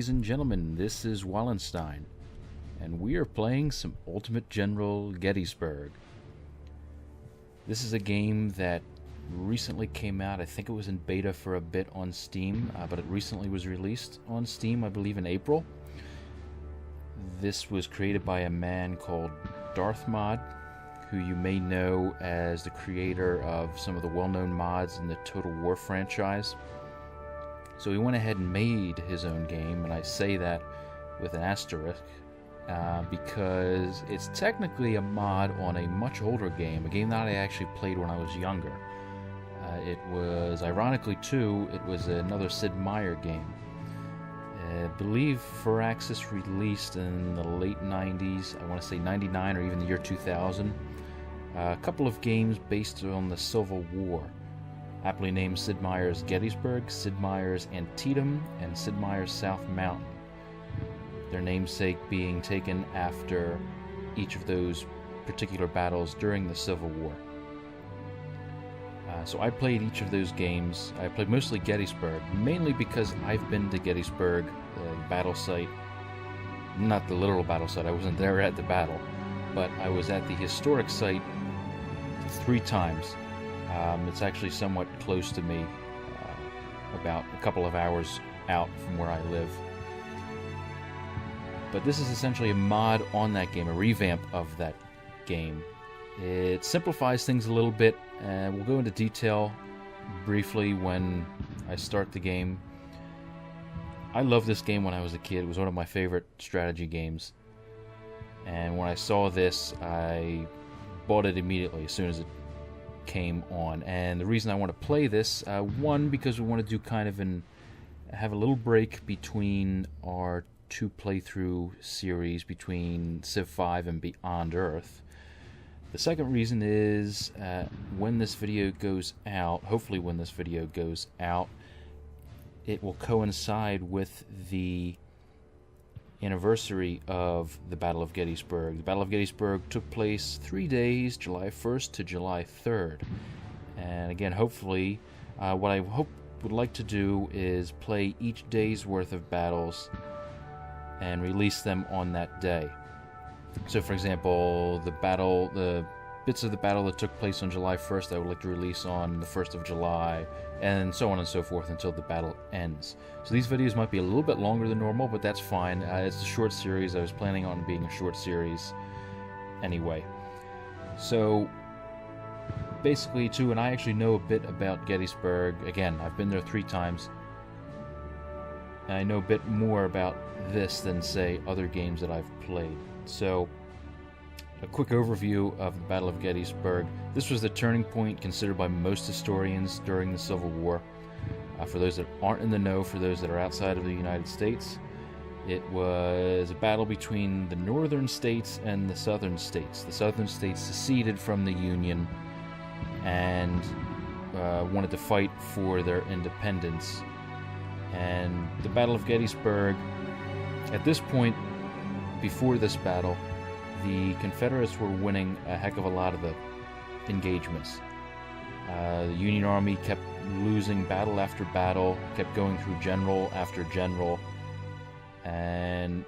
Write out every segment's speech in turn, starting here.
Ladies and gentlemen, this is Wallenstein, and we are playing some Ultimate General Gettysburg. This is a game that recently came out. I think it was in beta for a bit on Steam, but it recently was released on Steam, I believe in April. This was created by a man called Darthmod, who you may know as the creator of some of the well-known mods in the Total War franchise. So he went ahead and made his own game, and I say that with an asterisk, because it's technically a mod on a much older game, a game that I actually played when I was younger. It was, ironically too, it was another Sid Meier game. I believe Firaxis released in the late 90s, I want to say 99 or even the year 2000. A couple of games based on the Civil War, aptly named Sid Meier's Gettysburg, Sid Meier's Antietam, and Sid Meier's South Mountain. Their namesake being taken after each of those particular battles during the Civil War. So I played each of those games. I played mostly Gettysburg, mainly because I've been to Gettysburg, the battle site. Not the literal battle site, I wasn't there at the battle, but I was at the historic site 3 times. It's actually somewhat close to me, about a couple of hours out from where I live. But this is essentially a mod on that game, a revamp of that game. It simplifies things a little bit, and we'll go into detail briefly when I start the game. I loved this game when I was a kid. It was one of my favorite strategy games. And when I saw this, I bought it immediately as soon as it came on. And the reason I want to play this, one, because we want to do kind of have a little break between our 2 playthrough series between Civ 5 and Beyond Earth. The second reason is when this video goes out, hopefully when this video goes out, it will coincide with the anniversary of the Battle of Gettysburg. The Battle of Gettysburg took place 3 days, July 1st to July 3rd. And again, hopefully, what I would like to do is play each day's worth of battles and release them on that day. So for example, the bits of the battle that took place on July 1st I would like to release on the 1st of July, and so on and so forth until the battle ends. So these videos might be a little bit longer than normal, but that's fine. It's a short series. I was planning on being a short series anyway. So basically too, and I actually know a bit about Gettysburg. Again, I've been there 3 times. And I know a bit more about this than, say, other games that I've played. So, a quick overview of the Battle of Gettysburg. This was the turning point considered by most historians during the Civil War. For those that aren't in the know, for those that are outside of the United States, it was a battle between the northern states and the southern states. The southern states seceded from the Union and wanted to fight for their independence. And the Battle of Gettysburg, at this point, before this battle, the Confederates were winning a heck of a lot of the engagements. The Union Army kept losing battle after battle, kept going through general after general, and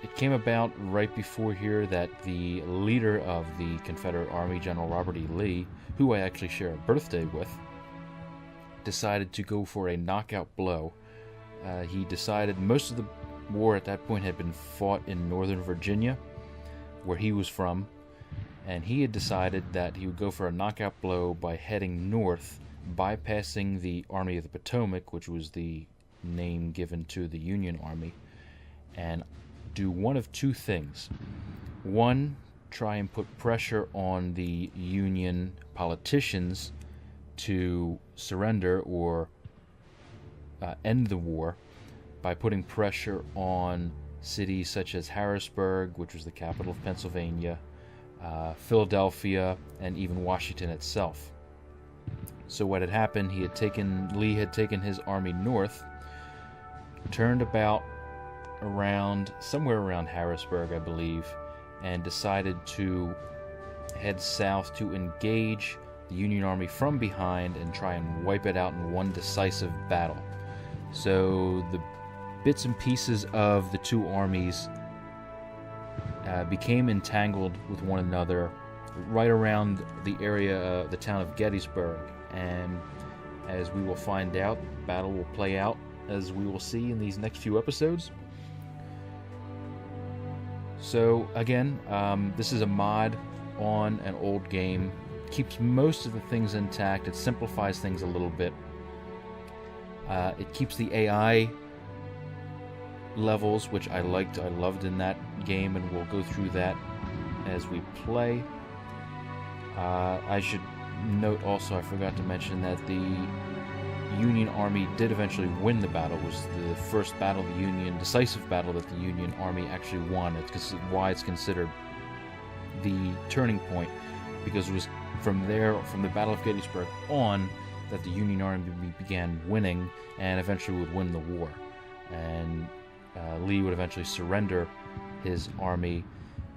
it came about right before here that the leader of the Confederate Army, General Robert E. Lee, who I actually share a birthday with, decided to go for a knockout blow. He decided most of the war at that point had been fought in Northern Virginia, where he was from, and he had decided that he would go for a knockout blow by heading north, bypassing the Army of the Potomac, which was the name given to the Union Army, and do one of 2 things. One, try and put pressure on the Union politicians to surrender or end the war by putting pressure on cities such as Harrisburg, which was the capital of Pennsylvania, Philadelphia, and even Washington itself. So what had happened, Lee had taken his army north, turned about somewhere around Harrisburg, I believe, and decided to head south to engage the Union Army from behind and try and wipe it out in one decisive battle. So the bits and pieces of the two armies became entangled with one another right around the area, the town of Gettysburg. And as we will find out, the battle will play out as we will see in these next few episodes. So again, this is a mod on an old game. Keeps most of the things intact. It simplifies things a little bit. It keeps the AI levels, which I loved in that game, and we'll go through that as we play. I should note also, I forgot to mention that the Union Army did eventually win the battle. It was the first battle of the Union, decisive battle that the Union Army actually won. It's why it's considered the turning point, because it was from there, from the Battle of Gettysburg on, that the Union Army began winning and eventually would win the war. And Lee would eventually surrender his army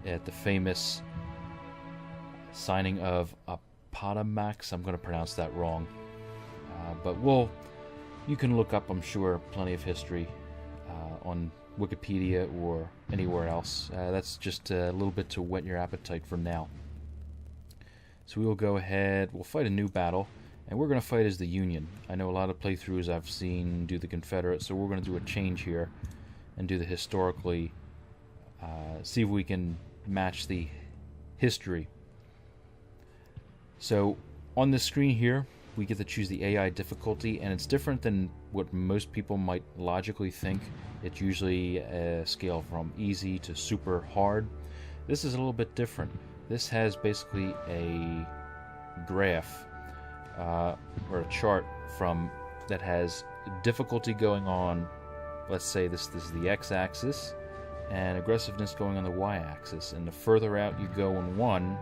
at the famous signing of Appomattox. I'm going to pronounce that wrong. But you can look up, I'm sure, plenty of history on Wikipedia or anywhere else. That's just a little bit to whet your appetite for now. So we will go ahead, we'll fight a new battle, and we're going to fight as the Union. I know a lot of playthroughs I've seen do the Confederate, so we're going to do a change here and do the historically, see if we can match the history. So on this screen here, we get to choose the AI difficulty, and it's different than what most people might logically think. It's usually a scale from easy to super hard. This is a little bit different. This has basically a graph or a chart that has difficulty going on. Let's say this is the x-axis, and aggressiveness going on the y-axis. And the further out you go in one,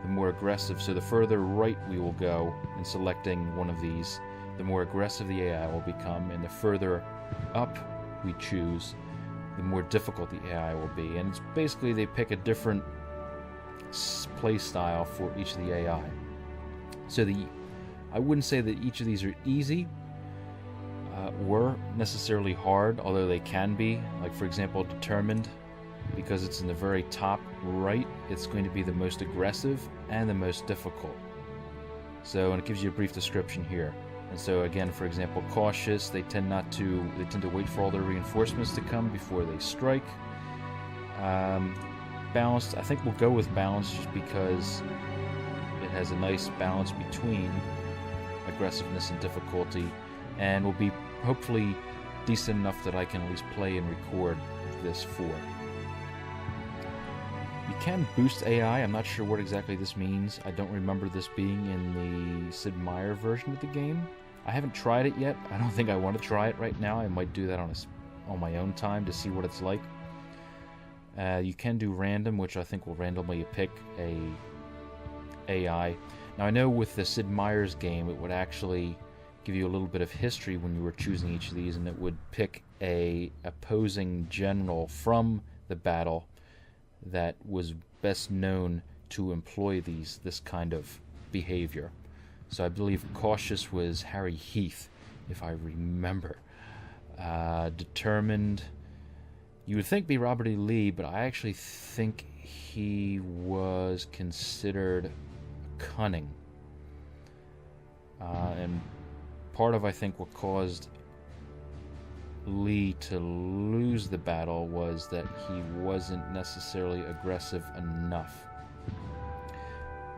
the more aggressive. So the further right we will go in selecting one of these, the more aggressive the AI will become, and the further up we choose, the more difficult the AI will be. And it's basically they pick a different play style for each of the AI. So I wouldn't say that each of these are easy or necessarily hard, although they can be. Like, for example, determined, because it's in the very top right, it's going to be the most aggressive and the most difficult. So, and it gives you a brief description here. And so again, for example, cautious, they tend to wait for all their reinforcements to come before they strike. Balanced, I think we'll go with balanced just because it has a nice balance between aggressiveness and difficulty, and will be hopefully decent enough that I can at least play and record this for. You can boost AI. I'm not sure what exactly this means. I don't remember this being in the Sid Meier version of the game. I haven't tried it yet. I don't think I want to try it right now. I might do that on my own time to see what it's like. You can do random, which I think will randomly pick a AI. Now I know with the Sid Meier's game, it would actually give you a little bit of history when you were choosing each of these, and it would pick a opposing general from the battle that was best known to employ this kind of behavior. So I believe cautious was Harry Heath, if I remember. Determined, you would think be Robert E. Lee, but I actually think he was considered cunning. And part of, I think, what caused Lee to lose the battle was that he wasn't necessarily aggressive enough.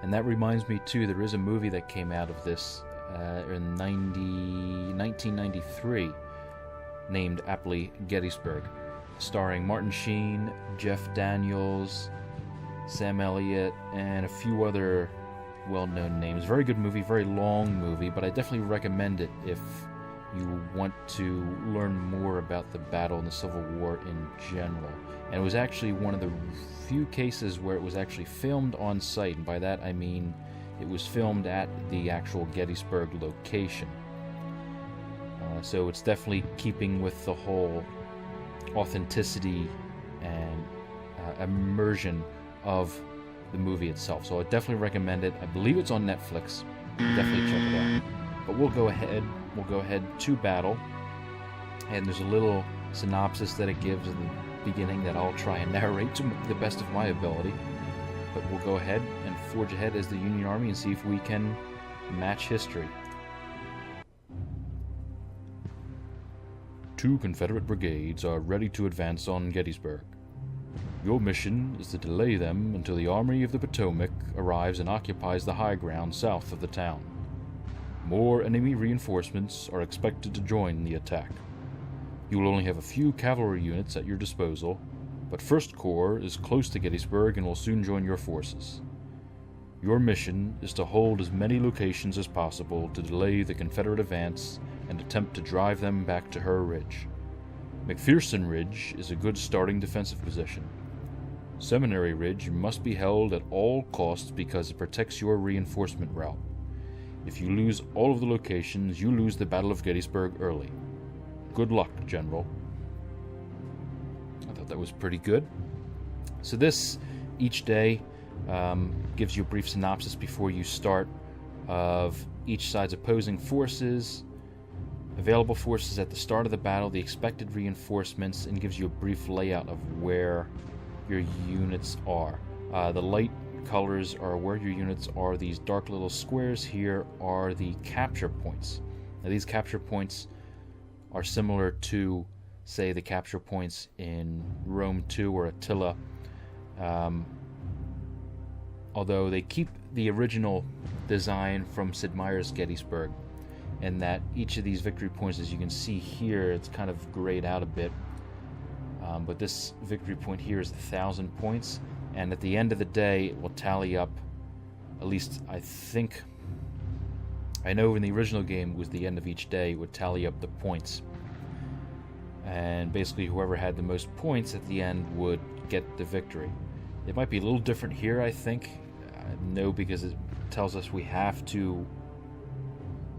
And that reminds me too, there is a movie that came out of this in 1993 named aptly Gettysburg, starring Martin Sheen, Jeff Daniels, Sam Elliott, and a few other well-known names. Very good movie, very long movie, but I definitely recommend it if you want to learn more about the battle in the Civil War in general. And it was actually one of the few cases where it was actually filmed on site, and by that I mean it was filmed at the actual Gettysburg location. So it's definitely keeping with the whole authenticity and immersion of the movie itself. So I definitely recommend it. I believe it's on Netflix. Definitely check it out. But we'll go ahead to battle, and there's a little synopsis that it gives in the beginning that I'll try and narrate to the best of my ability. But we'll go ahead and forge ahead as the Union Army and see if we can match history. 2 Confederate brigades are ready to advance on Gettysburg. Your mission is to delay them until the Army of the Potomac arrives and occupies the high ground south of the town. More enemy reinforcements are expected to join the attack. You will only have a few cavalry units at your disposal, but 1st Corps is close to Gettysburg and will soon join your forces. Your mission is to hold as many locations as possible to delay the Confederate advance and attempt to drive them back to Her Ridge. McPherson Ridge is a good starting defensive position. Seminary Ridge must be held at all costs because it protects your reinforcement route. If you lose all of the locations, you lose the Battle of Gettysburg early. Good luck, General. I thought that was pretty good. So this, each day, gives you a brief synopsis before you start of each side's opposing forces, available forces at the start of the battle, the expected reinforcements, and gives you a brief layout of where your units are. The light colors are where your units are. These dark little squares here are the capture points. Now these capture points are similar to, say, the capture points in Rome 2 or Attila, although they keep the original design from Sid Meier's Gettysburg, and that each of these victory points, as you can see here, it's kind of grayed out a bit, but this victory point here is 1,000 points, and at the end of the day it will tally up, at least I know in the original game it was the end of each day would tally up the points, and basically whoever had the most points at the end would get the victory. It might be a little different here, I think. No, because it tells us we have to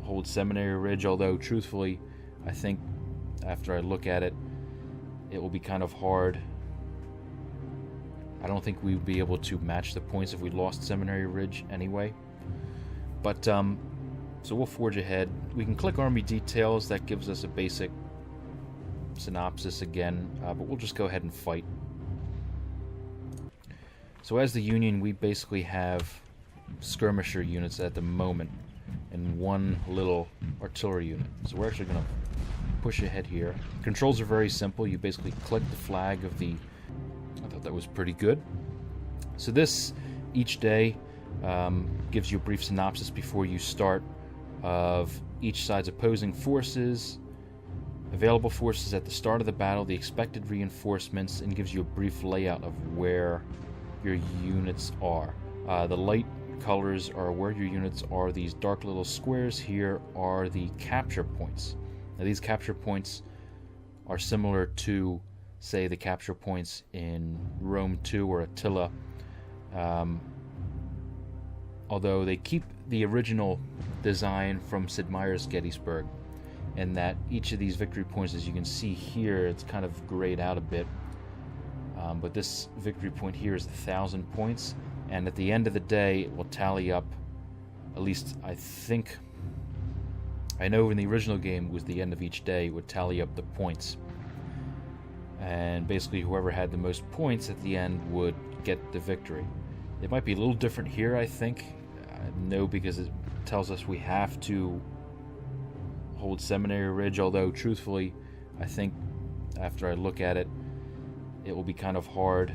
hold Seminary Ridge, although truthfully I think after I look at it, it will be kind of hard. I don't think we would be able to match the points if we lost Seminary Ridge anyway. But so we'll forge ahead. We can click Army Details. That gives us a basic synopsis again, but we'll just go ahead and fight. So as the Union, we basically have skirmisher units at the moment and 1 little artillery unit. So we're actually going to push ahead here. Controls are very simple. You basically click the flag of the... I thought that was pretty good. So this, each day, gives you a brief synopsis before you start of each side's opposing forces, available forces at the start of the battle, the expected reinforcements, and gives you a brief layout of where your units are. The light colors are where your units are. These dark little squares here are the capture points. Now these capture points are similar to, say, the capture points in Rome 2 or Attila, although they keep the original design from Sid Meier's Gettysburg, and that each of these victory points, as you can see here, it's kind of grayed out a bit, but this victory point here is 1,000 points, and at the end of the day it will tally up, at least I know in the original game it was the end of each day it would tally up the points, and basically whoever had the most points at the end would get the victory. It might be a little different here, I think. No, because it tells us we have to hold Seminary Ridge, although truthfully I think after I look at it, it will be kind of hard.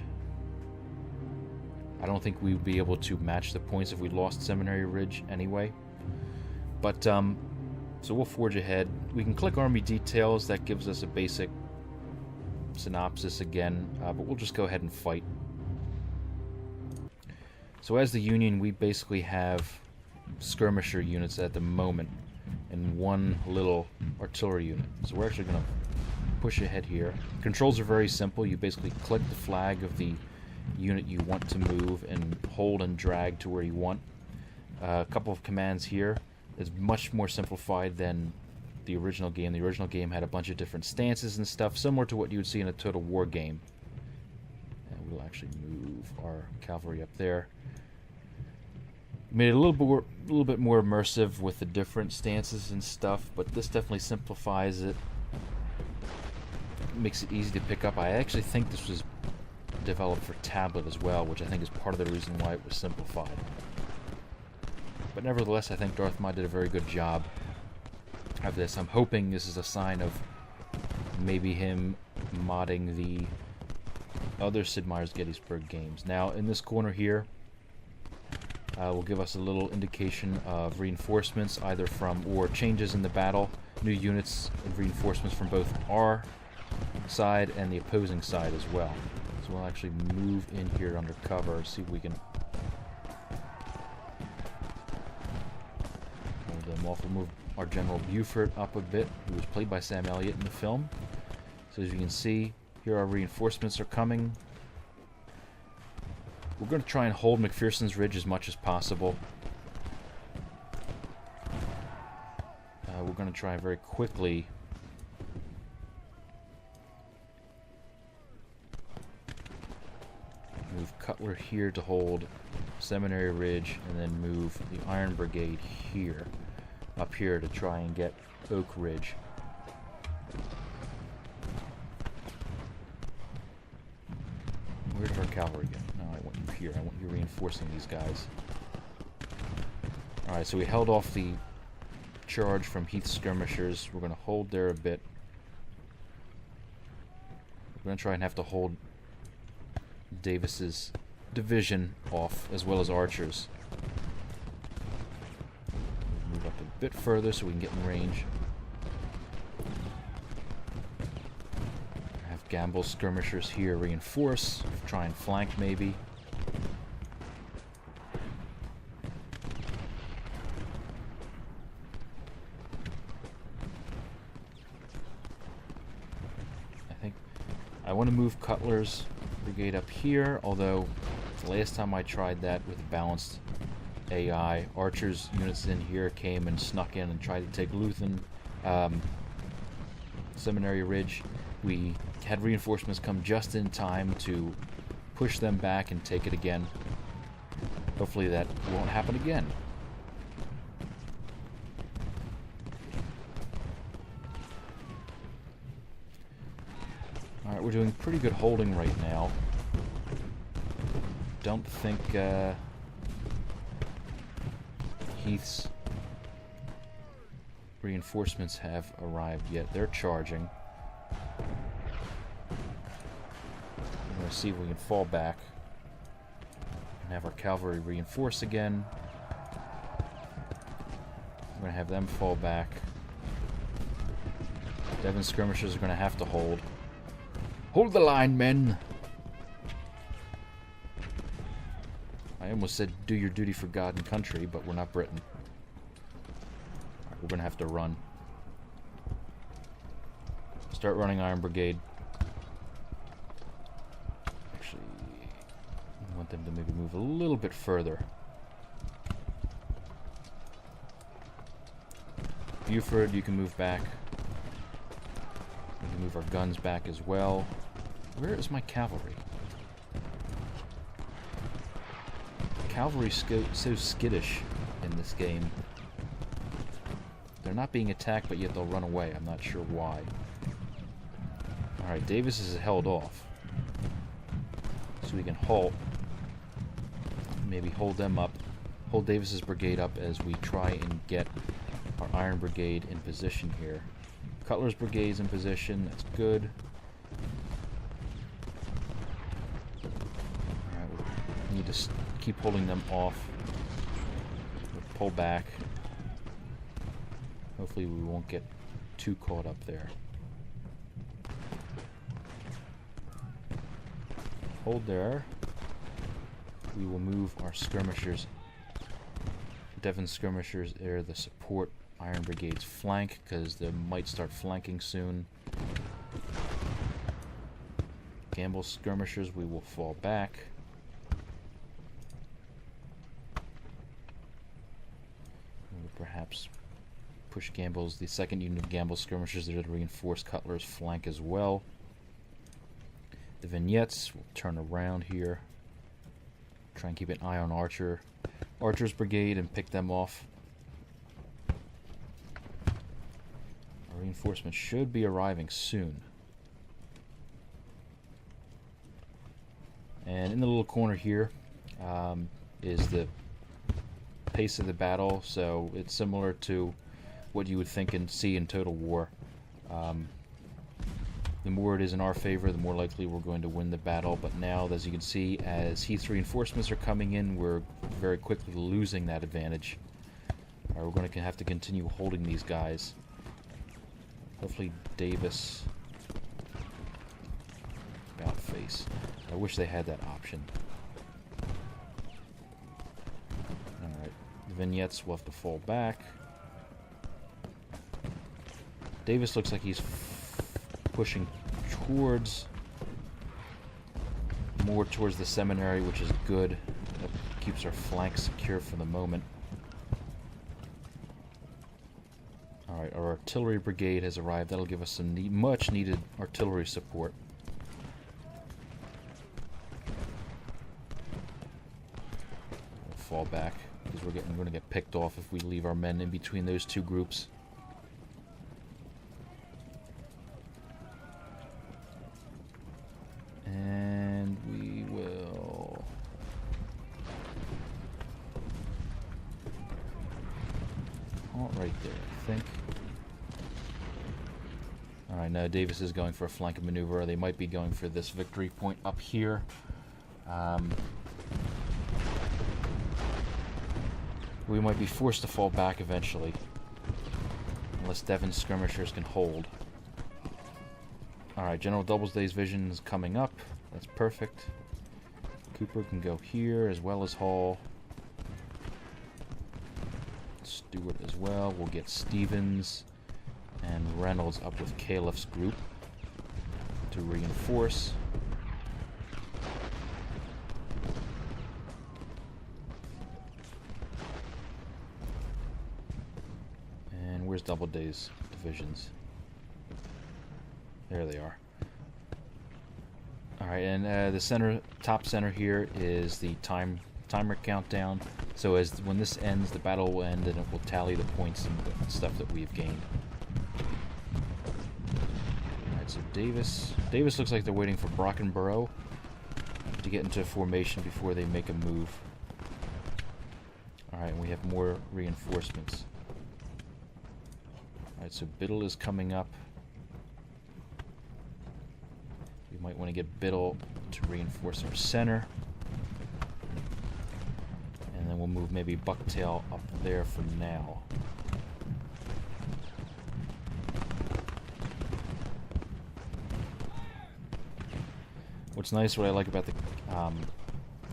I don't think we would be able to match the points if we lost Seminary Ridge anyway. But so we'll forge ahead. We can click Army Details. That gives us a basic synopsis again, but we'll just go ahead and fight. So as the Union, we basically have skirmisher units at the moment and 1 little artillery unit. So we're actually going to push ahead here. Controls are very simple. You basically click the flag of the unit you want to move and hold and drag to where you want. A couple of commands here. It's much more simplified than the original game. The original game had a bunch of different stances and stuff, similar to what you would see in a Total War game. And we'll actually move our cavalry up there. Made it a little bit more immersive with the different stances and stuff, but this definitely simplifies it. makes it easy to pick up. I actually think this was developed for tablet as well, which I think is part of the reason why it was simplified. But nevertheless, I think Darth did a very good job of this. I'm hoping this is a sign of maybe him modding the other Sid Meier's Gettysburg games. Now, in this corner here, will give us a little indication of reinforcements, either from or changes in the battle, new units and reinforcements from both our side and the opposing side as well. So we'll actually move in here under cover, see if we can hold them off. We'll move our General Buford up a bit, who was played by Sam Elliott in the film. So as you can see, here our reinforcements are coming. We're going to try and hold McPherson's Ridge as much as possible. We're going to try very quickly move Cutler here to hold Seminary Ridge, and then move the Iron Brigade here, up here, to try and get Oak Ridge. Where did our cavalry go? No, I want you here. I want you reinforcing these guys. Alright, so we held off the charge from Heath's skirmishers. We're going to hold there a bit. We're going to try and have to hold Davis's division off, as well as archers. Move up a bit further so we can get in range. Have Gamble's skirmishers here reinforce, try and flank maybe. I want to move Cutler's brigade up here, although the last time I tried that with balanced AI, Archer's units in here came and snuck in and tried to take Luthen, Seminary Ridge. We had reinforcements come just in time to push them back and take it again. Hopefully that won't happen again. Alright, we're doing pretty good holding right now. Don't think Heath's reinforcements have arrived yet. They're charging. I'm going to see if we can fall back and have our cavalry reinforce again. We're going to have them fall back. Devon's skirmishers are going to have to hold. Hold the line, men! I almost said do your duty for God and country, but we're not Britain. Right, we're going to have to run. Start running Iron Brigade. Actually, I want them to maybe move a little bit further. Buford, you can move back. We can move our guns back as well. Where is my cavalry? Cavalry's so skittish in this game. They're not being attacked, but yet they'll run away. I'm not sure why. Alright, Davis is held off. So we can halt. Maybe hold them up. Hold Davis's brigade up as we try and get our Iron Brigade in position here. Cutler's brigade's in position. That's good. Alright, we need to keep holding them off. We'll pull back. Hopefully we won't get too caught up there. Hold there. We will move our skirmishers. Devon's skirmishers are the support Iron Brigade's flank, because they might start flanking soon. Gamble's skirmishers, we will fall back. We'll perhaps push Gamble's, the second unit of Gamble's skirmishers there to reinforce Cutler's flank as well. The vignettes will turn around here. Try and keep an eye on Archer's brigade and pick them off. Our reinforcements should be arriving soon. And in the little corner here is the pace of the battle, so it's similar to what you would think and see in Total War. The more it is in our favor, the more likely we're going to win the battle, but now, as you can see, as Heath's reinforcements are coming in, we're very quickly losing that advantage. We're going to have to continue holding these guys. Hopefully Davis... about face. I wish they had that option. Alright, the vignettes will have to fall back. Davis looks like he's pushing towards... more towards the seminary, which is good. That keeps our flank secure for the moment. Alright, our artillery brigade has arrived. That'll give us some much needed artillery support. We'll fall back, because we're going to get picked off if we leave our men in between those two groups. And we will... halt right there, I think. Alright, now Davis is going for a flanking maneuver. They might be going for this victory point up here. We might be forced to fall back eventually. Unless Devon's skirmishers can hold. Alright, General Doubleday's vision is coming up. That's perfect. Cooper can go here as well as Hall. Stewart as well. We'll get Stevens and Reynolds up with Caliph's group to reinforce. And where's Doubleday's divisions? There they are. Alright, and the top center here is the timer countdown. So when this ends, the battle will end and it will tally the points and stuff that we've gained. Alright, so Davis looks like they're waiting for Brockenborough to get into formation before they make a move. Alright, and we have more reinforcements. Alright, so Biddle is coming up. We might want to get Biddle to reinforce our center. And then we'll move maybe Bucktail up there for now. What's nice, what I like about the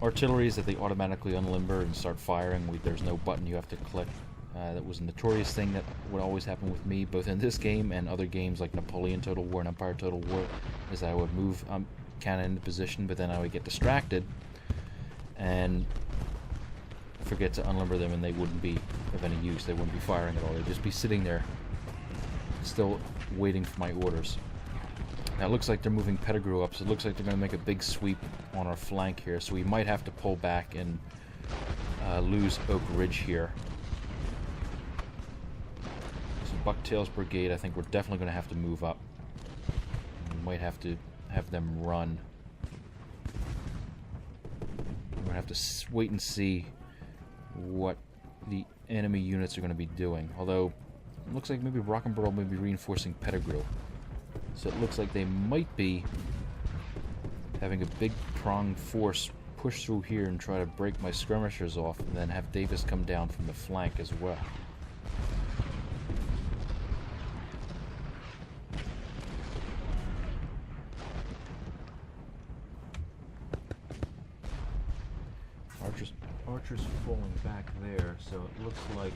artillery is that they automatically unlimber and start firing. There's no button you have to click. That was a notorious thing that would always happen with me, both in this game and other games like Napoleon Total War and Empire Total War, is that I would move cannon into position, but then I would get distracted and forget to unlimber them, and they wouldn't be of any use. They wouldn't be firing at all. They'd just be sitting there, still waiting for my orders. Now it looks like they're moving Pettigrew up, so it looks like they're going to make a big sweep on our flank here, so we might have to pull back and lose Oak Ridge here. Bucktail's brigade, I think we're definitely going to have to move up. We might have to have them run. We're going to have to wait and see what the enemy units are going to be doing. Although, it looks like maybe Brockenborough may be reinforcing Pettigrew. So it looks like they might be having a big pronged force push through here and try to break my skirmishers off, and then have Davis come down from the flank as well. Archers falling back there, so it looks like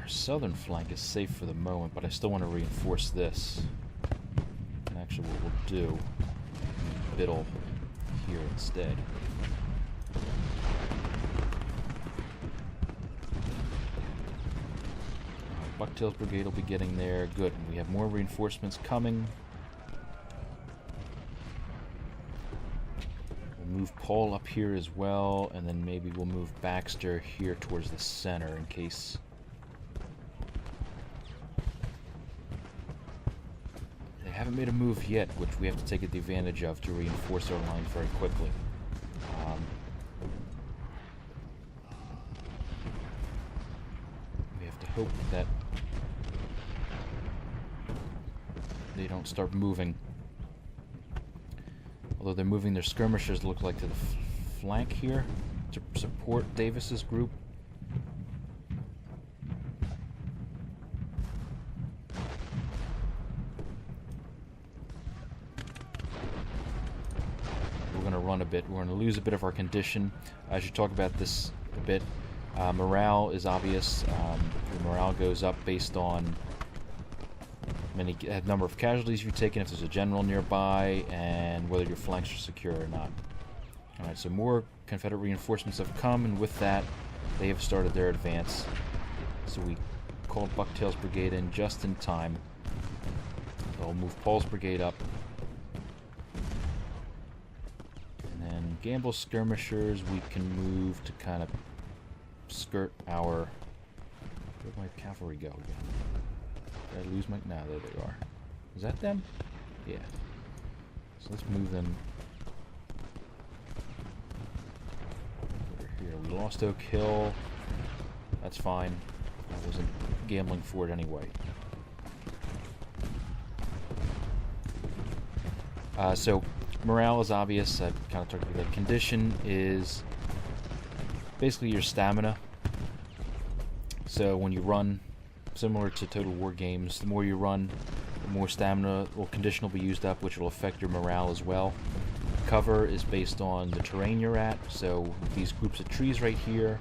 our southern flank is safe for the moment, but I still want to reinforce this. And actually what we'll do, Biddle here instead. Bucktail's brigade will be getting there. Good. We have more reinforcements coming. Move Paul up here as well, and then maybe we'll move Baxter here towards the center in case haven't made a move yet, which we have to take advantage of to reinforce our line very quickly. We have to hope that they don't start moving. Although they're moving their skirmishers, look like, to the flank here to support Davis's group. We're going to run a bit. We're going to lose a bit of our condition. I should talk about this a bit. Morale is obvious. The morale goes up based on number of casualties you've taken, if there's a general nearby, and whether your flanks are secure or not. Alright, so more Confederate reinforcements have come, and with that, they have started their advance. So we called Bucktail's brigade in just in time. So I'll move Paul's brigade up. And then Gamble's skirmishers we can move to kind of skirt our... Where'd my cavalry go again? Did I lose my... No, there they are. Is that them? Yeah. So let's move them over here. We lost Oak Hill. That's fine. I wasn't gambling for it anyway. So morale is obvious. I kind of talked about that. Condition is basically your stamina. So when you run, similar to Total War games, the more you run, the more stamina or condition will be used up, which will affect your morale as well. Cover is based on the terrain you're at, so these groups of trees right here.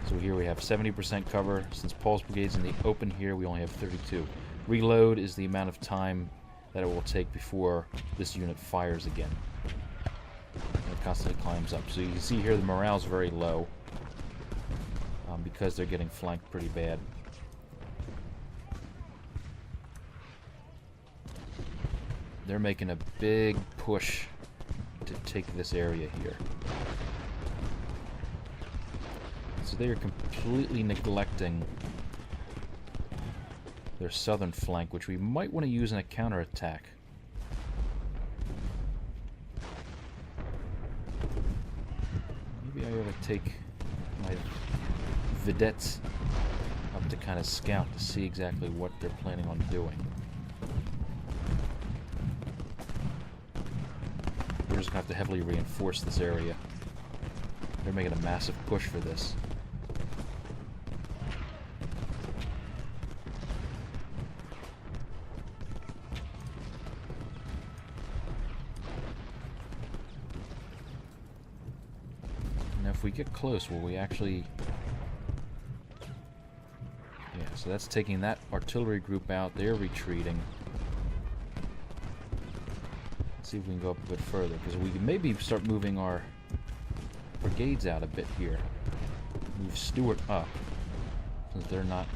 So here we have 70% cover. Since Paul's brigade's in the open here, we only have 32. Reload is the amount of time that it will take before this unit fires again. And it constantly climbs up. So you can see here the morale is very low. Because they're getting flanked pretty bad. They're making a big push to take this area here. So they are completely neglecting their southern flank, which we might want to use in a counterattack. Maybe I ought to take my vedettes up to kind of scout to see exactly what they're planning on doing. We're just going to have to heavily reinforce this area. They're making a massive push for this. Now if we get close, will we actually... Yeah, so that's taking that artillery group out. They're retreating. Let's see if we can go up a bit further, because we can maybe start moving our brigades out a bit here. Move Stuart up, since they're not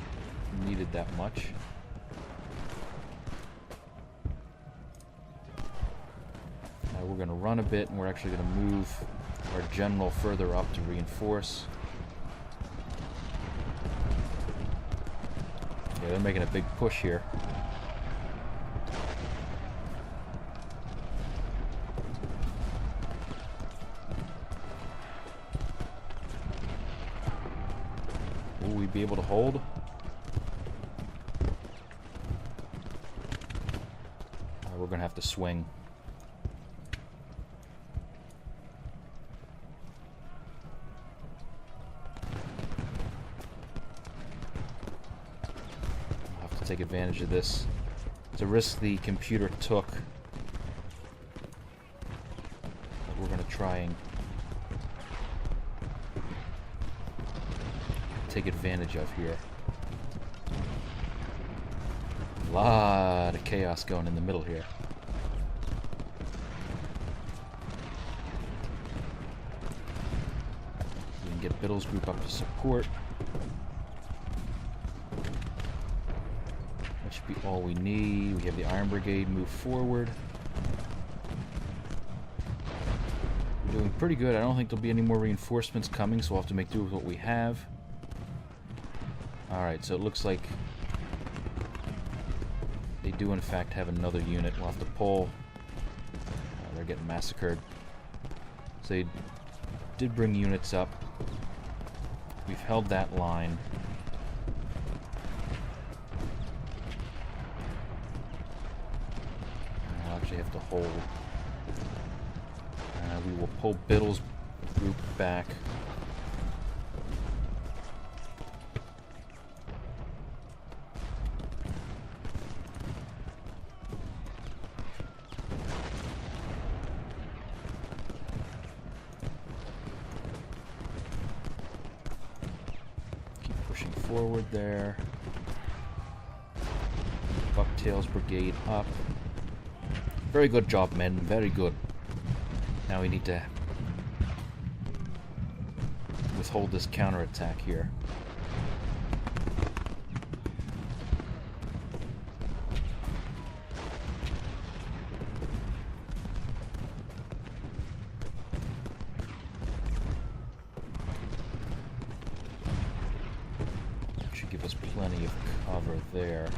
needed that much. Now we're going to run a bit, and we're actually going to move our general further up to reinforce. Yeah, they're making a big push here. Will we be able to hold? We're going to have to swing. Take advantage of this. It's a risk the computer took that we're going to try and take advantage of here. A lot of chaos going in the middle here. We can get Biddle's group up to support. That should be all we need. We have the Iron Brigade move forward. We're doing pretty good. I don't think there'll be any more reinforcements coming, so we'll have to make do with what we have. Alright, so it looks like do in fact have another unit. We'll have to pull. They're getting massacred. So they did bring units up. We've held that line. I'll actually have to hold. We will pull Biddle's group back. Keep pushing forward there. Bucktail's brigade up. Very good job, men. Very good. Now we need to withhold this counterattack here. Should give us plenty of cover there.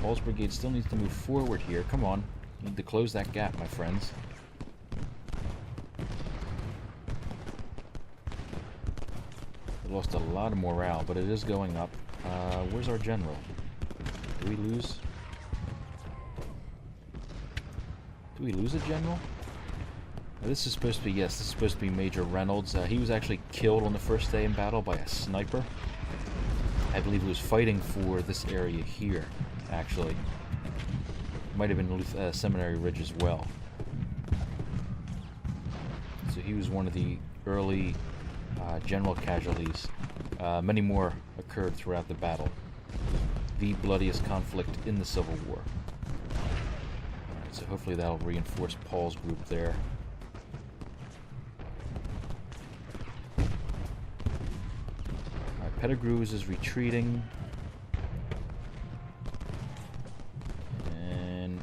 Paul's brigade still needs to move forward here. Come on. You need to close that gap, my friends. Lost a lot of morale, but it is going up. Where's our general? Do we lose? Do we lose a general? This is supposed to be, yes, this is supposed to be Major Reynolds. He was actually killed on the first day in battle by a sniper. I believe he was fighting for this area here, actually. Might have been Seminary Ridge as well. So he was one of the early general casualties. Many more occurred throughout the battle. The bloodiest conflict in the Civil War. Alright, so hopefully that'll reinforce Paul's group there. Alright, Pettigrew's is retreating. And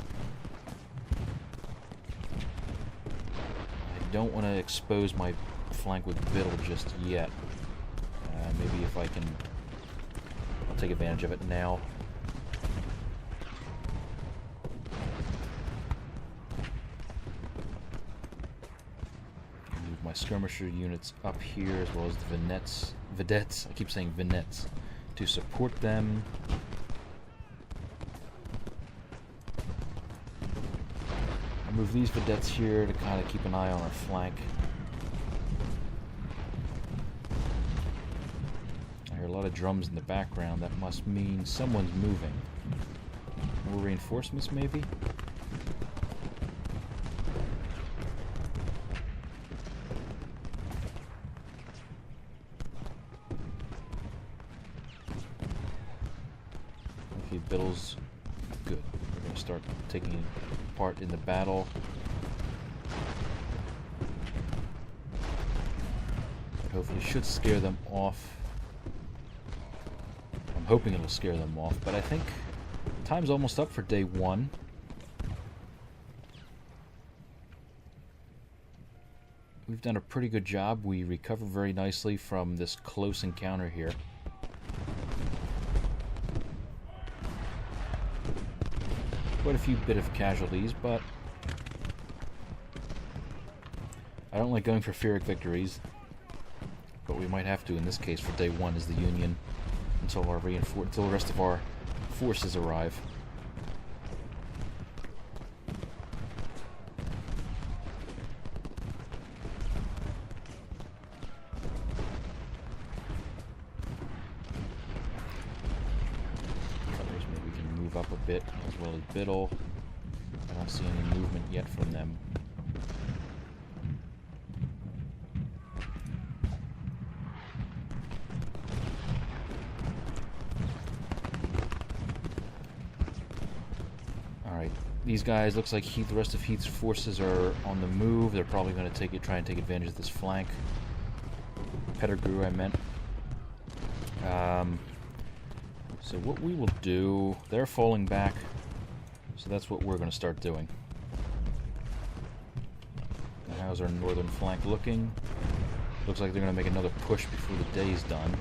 I don't want to expose my flank with Biddle just yet. Maybe if I can, I'll take advantage of it now. Move my skirmisher units up here as well as the vedettes. I keep saying vignettes to support them. I'll move these vedettes here to kind of keep an eye on our flank. A lot of drums in the background. That must mean someone's moving. More reinforcements, maybe? Okay, Biddle's good. We're going to start taking part in the battle. That hopefully should scare them off. Hoping it'll scare them off, but I think time's almost up for day one. We've done a pretty good job. We recovered very nicely from this close encounter here. Quite a few bit of casualties, but I don't like going for Pyrrhic victories, but we might have to in this case for day one as the Union. Until the rest of our forces arrive. Others maybe we can move up a bit, as well as Biddle. I don't see any movement yet from them. These guys, looks like the rest of Heath's forces are on the move. They're probably going to try and take advantage of this flank. Pettigrew, I meant. So what we will do, they're falling back, so that's what we're going to start doing. And how's our northern flank looking? Looks like they're going to make another push before the day's done.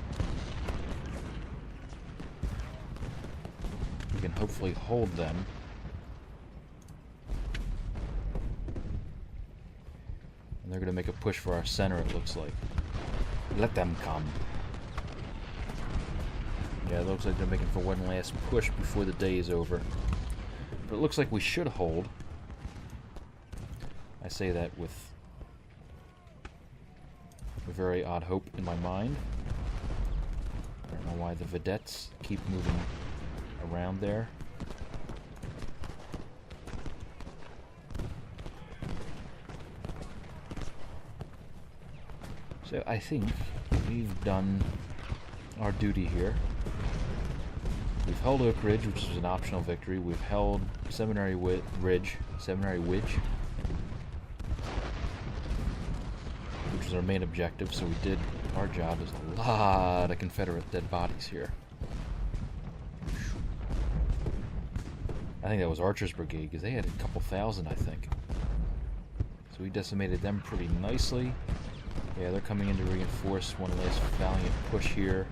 We can hopefully hold them. And they're going to make a push for our center, it looks like. Let them come. Yeah, it looks like they're making for one last push before the day is over. But it looks like we should hold. I say that with a very odd hope in my mind. I don't know why the vedettes keep moving around there. So I think we've done our duty here. We've held Oak Ridge, which was an optional victory. We've held Seminary Ridge, which was our main objective, so we did our job. There's a lot of Confederate dead bodies here. I think that was Archer's brigade, because they had a couple thousand, I think. So we decimated them pretty nicely. Yeah, they're coming in to reinforce one last valiant push here.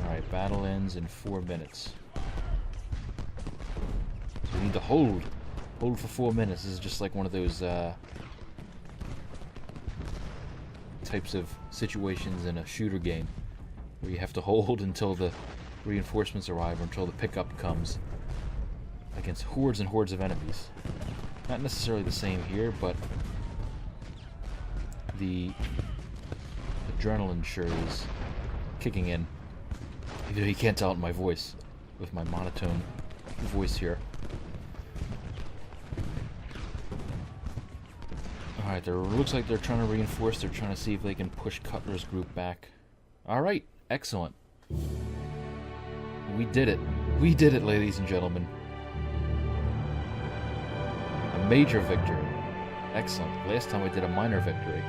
Alright, battle ends in 4 minutes. So we need to hold. Hold for 4 minutes. This is just like one of those types of situations in a shooter game where you have to hold until the reinforcements arrive or until the pickup comes against hordes and hordes of enemies. Not necessarily the same here, but the adrenaline sure is kicking in. Even though you can't tell it in my voice with my monotone voice here. Alright, looks like they're trying to reinforce. They're trying to see if they can push Cutler's group back. Alright, excellent. We did it. We did it, ladies and gentlemen. A major victory. Excellent. Last time we did a minor victory.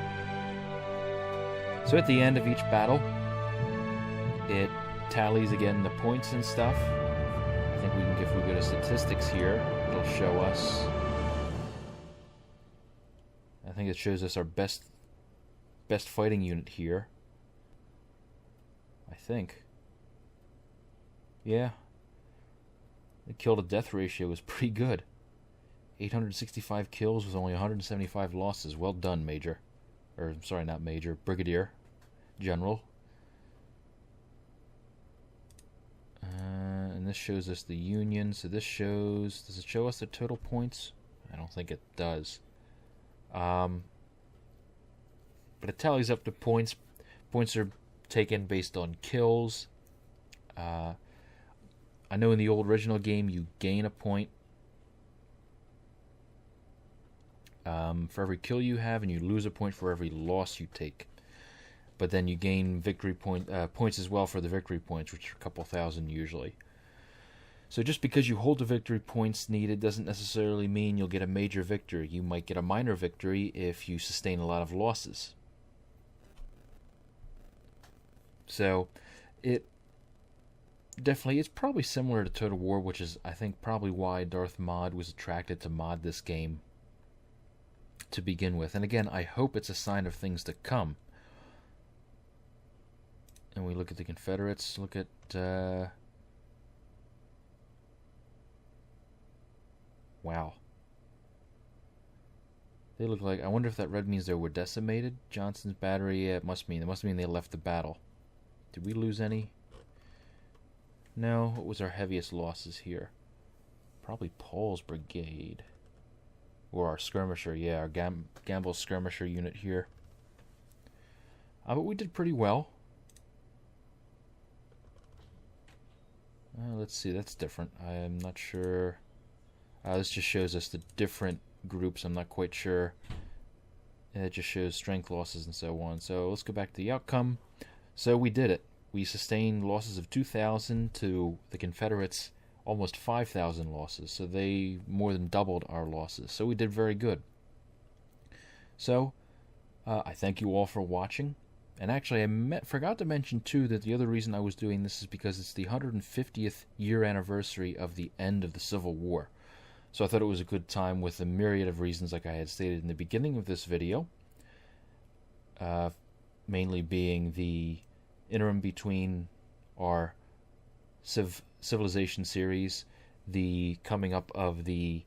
So at the end of each battle, it tallies again the points and stuff. I think we can, if we go to statistics here, it'll show us. I think it shows us our best fighting unit here. I think. Yeah. The kill to death ratio was pretty good. 865 kills with only 175 losses. Well done, Major. Or, sorry, not Major. Brigadier. General. And this shows us the Union. So this shows... Does it show us the total points? I don't think it does. But it tallies up the points. Points are taken based on kills. I know in the old original game you gain a point for every kill you have, and you lose a point for every loss you take. But then you gain victory points as well for the victory points, which are a couple thousand usually. So just because you hold the victory points needed doesn't necessarily mean you'll get a major victory. You might get a minor victory if you sustain a lot of losses. So it definitely, it's probably similar to Total War, which is, I think, probably why Darth Mod was attracted to mod this game to begin with. And again, I hope it's a sign of things to come. And we look at the Confederates, look at... wow. They look like... I wonder if that red means they were decimated? Johnson's battery, yeah, it must mean. It must mean they left the battle. Did we lose any? No, what was our heaviest losses here? Probably Paul's brigade. Or our skirmisher, yeah, our Gamble's skirmisher unit here. But we did pretty well. Let's see, that's different. I'm not sure. This just shows us the different groups. I'm not quite sure. It just shows strength losses and so on. So let's go back to the outcome. So we did it. We sustained losses of 2,000 to the Confederates, almost 5,000 losses. So they more than doubled our losses. So we did very good. So I thank you all for watching. And actually, I forgot to mention, too, that the other reason I was doing this is because it's the 150th year anniversary of the end of the Civil War. So I thought it was a good time with a myriad of reasons, like I had stated in the beginning of this video. Mainly being the interim between our Civilization series, the coming up of the,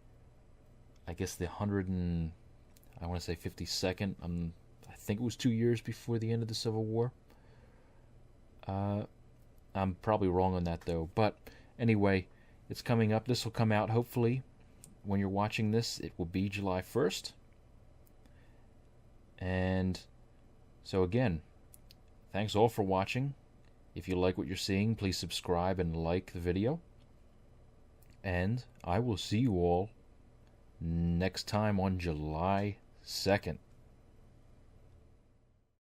I guess the 52nd. I think it was 2 years before the end of the Civil War. I'm probably wrong on that though. But anyway, it's coming up. This will come out hopefully when you're watching this. It will be July 1st. And so again, thanks all for watching. If you like what you're seeing, please subscribe and like the video. And I will see you all next time on July 2nd.